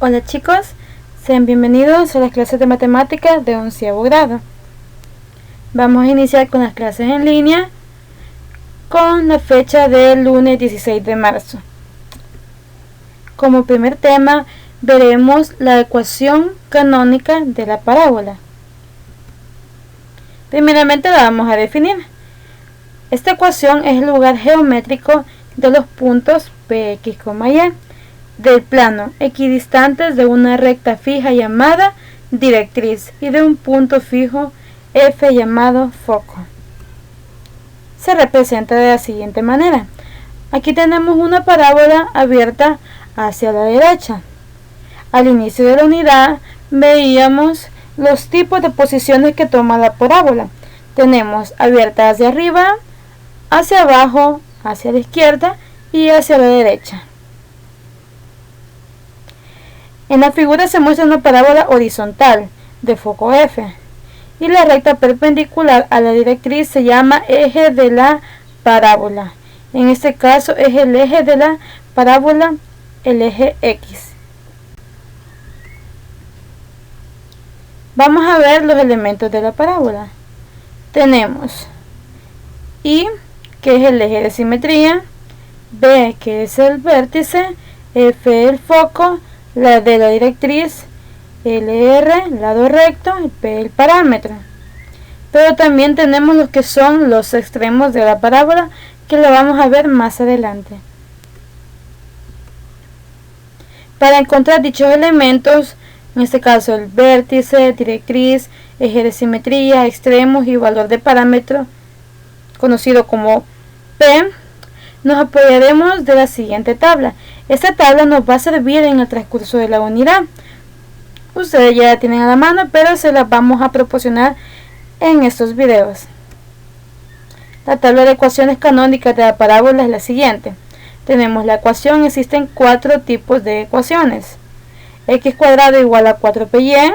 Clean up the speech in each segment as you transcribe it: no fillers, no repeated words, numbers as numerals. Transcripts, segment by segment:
Hola chicos, sean bienvenidos a las clases de matemáticas de 11º grado. Vamos a iniciar con las clases en línea con la fecha del lunes 16 de marzo. Como primer tema veremos la ecuación canónica de la parábola. Primeramente la vamos a definir. Esta ecuación es el lugar geométrico de los puntos P, X, Y del plano equidistantes de una recta fija llamada directriz y de un punto fijo F llamado foco. Se representa de la siguiente manera. Aquí tenemos una parábola abierta hacia la derecha. Al inicio de la unidad veíamos los tipos de posiciones que toma la parábola. Tenemos abierta hacia arriba, hacia abajo, hacia la izquierda y hacia la derecha. En la figura se muestra una parábola horizontal de foco F y la recta perpendicular a la directriz se llama eje de la parábola. En este caso es el eje de la parábola, el eje X. Vamos a ver los elementos de la parábola. Tenemos I, que es el eje de simetría, B, que es el vértice, F, el foco, la D, la directriz, LR, lado recto, y P, el parámetro. Pero también tenemos los que son los extremos de la parábola, que lo vamos a ver más adelante. Para encontrar dichos elementos, en este caso el vértice, directriz, eje de simetría, extremos y valor de parámetro, conocido como P, nos apoyaremos de la siguiente tabla. Esta tabla nos va a servir en el transcurso de la unidad. Ustedes ya la tienen a la mano, pero se las vamos a proporcionar en estos videos. La tabla de ecuaciones canónicas de la parábola es la siguiente. Tenemos la ecuación, existen 4 tipos de ecuaciones. X cuadrado igual a 4py,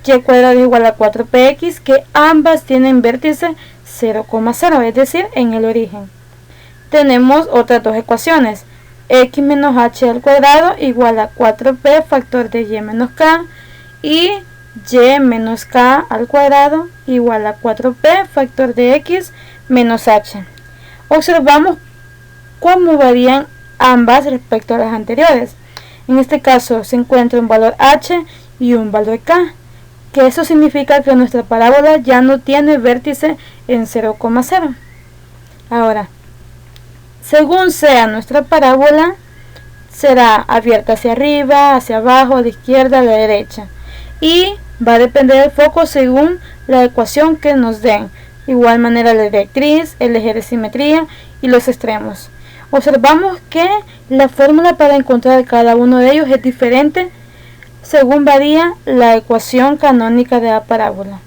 y cuadrado igual a 4px, que ambas tienen vértice 0,0, es decir, en el origen. Tenemos otras dos ecuaciones. X menos h al cuadrado igual a 4p factor de y menos k, y y menos k al cuadrado igual a 4p factor de x menos h. Observamos cómo varían ambas respecto a las anteriores. En este caso se encuentra un valor h y un valor k, que eso significa que nuestra parábola ya no tiene vértice en 0,0. Ahora, según sea nuestra parábola, será abierta hacia arriba, hacia abajo, a la izquierda, a la derecha. Y va a depender del foco según la ecuación que nos den. De igual manera la directriz, el eje de simetría y los extremos. Observamos que la fórmula para encontrar cada uno de ellos es diferente según varía la ecuación canónica de la parábola.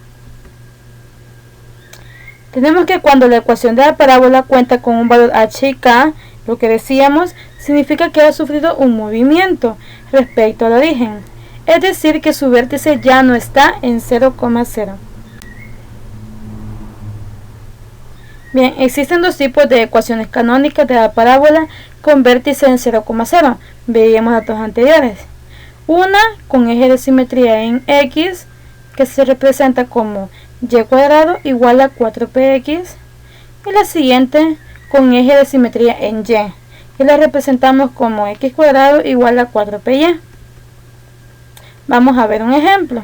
Tenemos que cuando la ecuación de la parábola cuenta con un valor h y k, lo que decíamos, significa que ha sufrido un movimiento respecto al origen, es decir, que su vértice ya no está en 0,0. Bien, existen dos tipos de ecuaciones canónicas de la parábola con vértice en 0,0. Veíamos las dos anteriores. Una con eje de simetría en x, que se representa como y cuadrado igual a 4px, y la siguiente con eje de simetría en y, que la representamos como x cuadrado igual a 4py. Vamos a ver un ejemplo.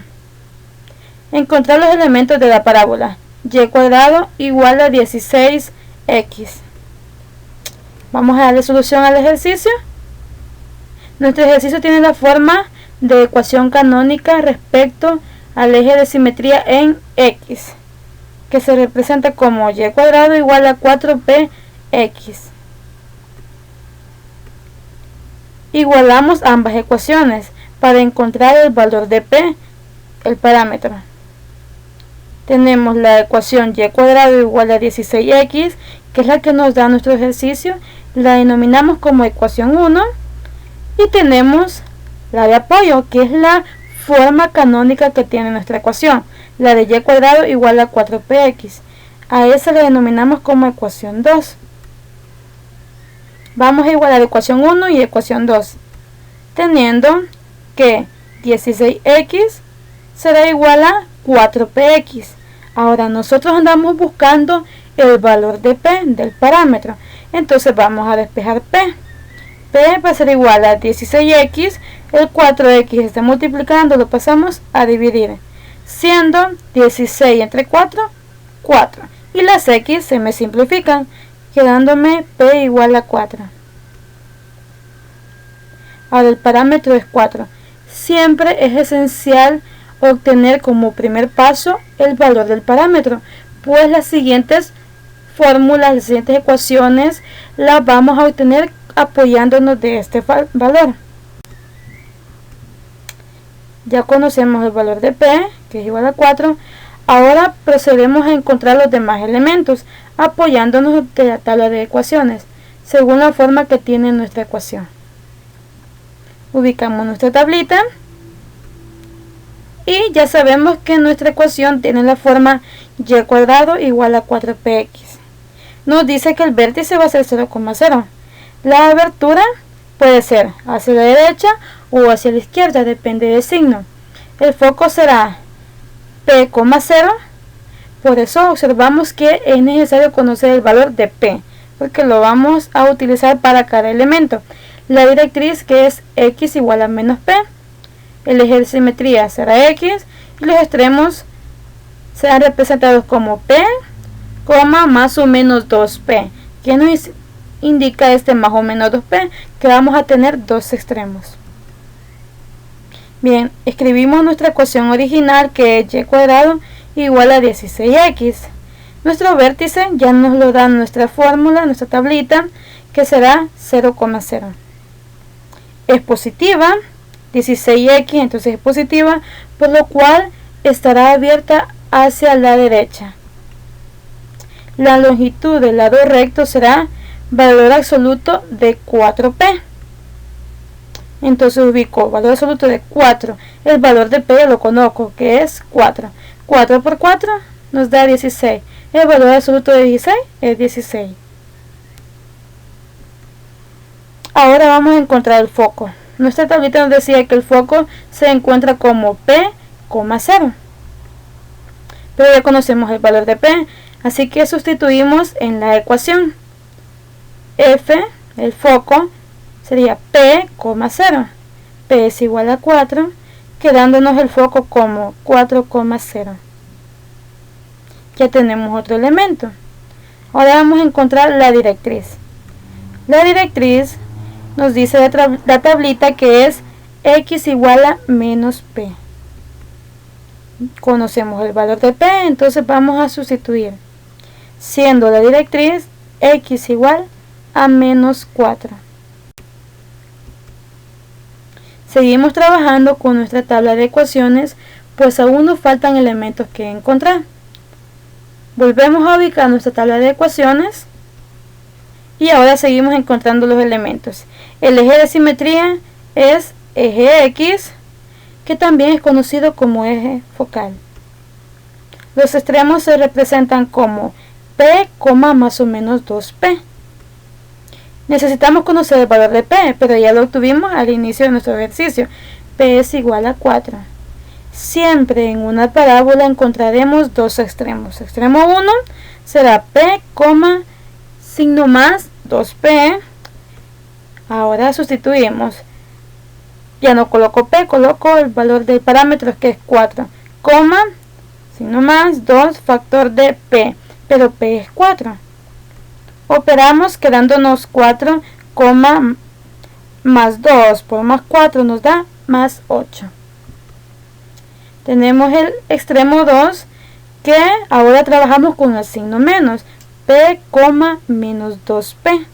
Encontrar los elementos de la parábola. Y cuadrado igual a 16x. Vamos a darle solución al ejercicio. Nuestro ejercicio tiene la forma de ecuación canónica respecto al eje de simetría en x, que se representa como y cuadrado igual a 4px. Igualamos ambas ecuaciones para encontrar el valor de p, el parámetro. Tenemos la ecuación y cuadrado igual a 16x, que es la que nos da nuestro ejercicio, la denominamos como ecuación 1, y tenemos la de apoyo, que es la forma canónica que tiene nuestra ecuación, la de y cuadrado igual a 4px. A esa la denominamos como ecuación 2. Vamos a igualar ecuación 1 y ecuación 2, teniendo que 16x será igual a 4px. Ahora nosotros andamos buscando el valor de p del parámetro. Entonces vamos a despejar p. P va a ser igual a 16x. El 4x está multiplicando, lo pasamos a dividir. Siendo 16 entre 4, 4. Y las x se me simplifican, quedándome p igual a 4. Ahora el parámetro es 4. Siempre es esencial obtener como primer paso el valor del parámetro, pues las siguientes fórmulas, las siguientes ecuaciones las vamos a obtener apoyándonos de este valor. Ya conocemos el valor de p, que es igual a 4. Ahora procedemos a encontrar los demás elementos, apoyándonos de la tabla de ecuaciones, según la forma que tiene nuestra ecuación. Ubicamos nuestra tablita y ya sabemos que nuestra ecuación tiene la forma y cuadrado igual a 4px. Nos dice que el vértice va a ser 0,0. La abertura puede ser hacia la derecha o hacia la izquierda, depende del signo. El foco será p,0. Por eso observamos que es necesario conocer el valor de p, porque lo vamos a utilizar para cada elemento. La directriz, que es x igual a menos p. El eje de simetría será x y los extremos serán representados como p, más o menos 2p. ¿Qué nos indica este más o menos 2p? Que vamos a tener dos extremos. Bien, escribimos nuestra ecuación original, que es y cuadrado igual a 16x. Nuestro vértice ya nos lo da nuestra fórmula, nuestra tablita, que será 0,0. Es positiva, 16x, entonces es positiva, por lo cual estará abierta hacia la derecha. La longitud del lado recto será valor absoluto de 4p. Entonces ubico valor absoluto de 4. El valor de p lo conozco, que es 4. 4 por 4 nos da 16. El valor absoluto de 16 es 16. Ahora vamos a encontrar el foco. Nuestra tablita nos decía que el foco se encuentra como p,0. Pero ya conocemos el valor de p, así que sustituimos en la ecuación. F, el foco, sería p,0. P es igual a 4, quedándonos el foco como 4,0. Ya tenemos otro elemento. Ahora vamos a encontrar la directriz. La directriz nos dice la tablita que es x igual a menos p. Conocemos el valor de p, entonces vamos a sustituir, siendo la directriz x igual a menos 4. Seguimos trabajando con nuestra tabla de ecuaciones, pues aún nos faltan elementos que encontrar. Volvemos a ubicar nuestra tabla de ecuaciones y ahora seguimos encontrando los elementos. El eje de simetría es eje x, que también es conocido como eje focal. Los extremos se representan como p, más o menos 2p. Necesitamos conocer el valor de p, pero ya lo obtuvimos al inicio de nuestro ejercicio. P es igual a 4. Siempre en una parábola encontraremos dos extremos. Extremo 1 será p, signo más 2p. Ahora sustituimos. Ya no coloco p, coloco el valor del parámetro, que es 4, signo más 2 factor de p, pero p es 4. Operamos quedándonos 4, más 2 por más 4 nos da más 8. Tenemos el extremo 2, que ahora trabajamos con el signo menos, p, menos 2p.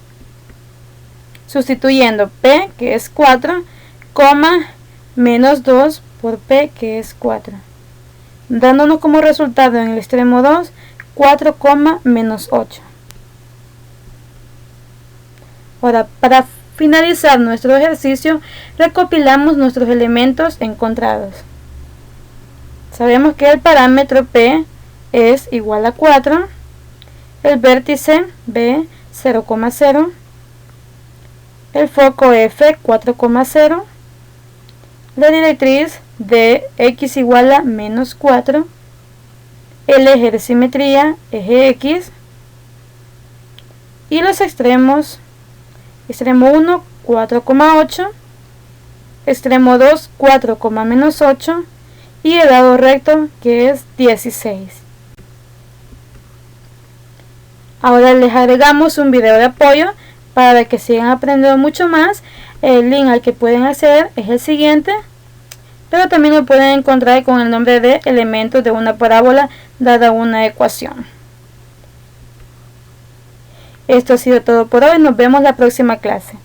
Sustituyendo p, que es 4, menos 2 por p, que es 4. Dándonos como resultado en el extremo 2, 4, menos 8. Ahora, para finalizar nuestro ejercicio, recopilamos nuestros elementos encontrados. Sabemos que el parámetro p es igual a 4, el vértice b 0,0, el foco f 4,0, la directriz de x igual a menos 4, el eje de simetría, eje x, y los extremos, extremo 1, 4,8, extremo 2, 4, menos 8, y el lado recto, que es 16. Ahora les agregamos un video de apoyo para que sigan aprendiendo mucho más. El link al que pueden acceder es el siguiente, pero también lo pueden encontrar con el nombre de elementos de una parábola dada una ecuación. Esto ha sido todo por hoy, nos vemos la próxima clase.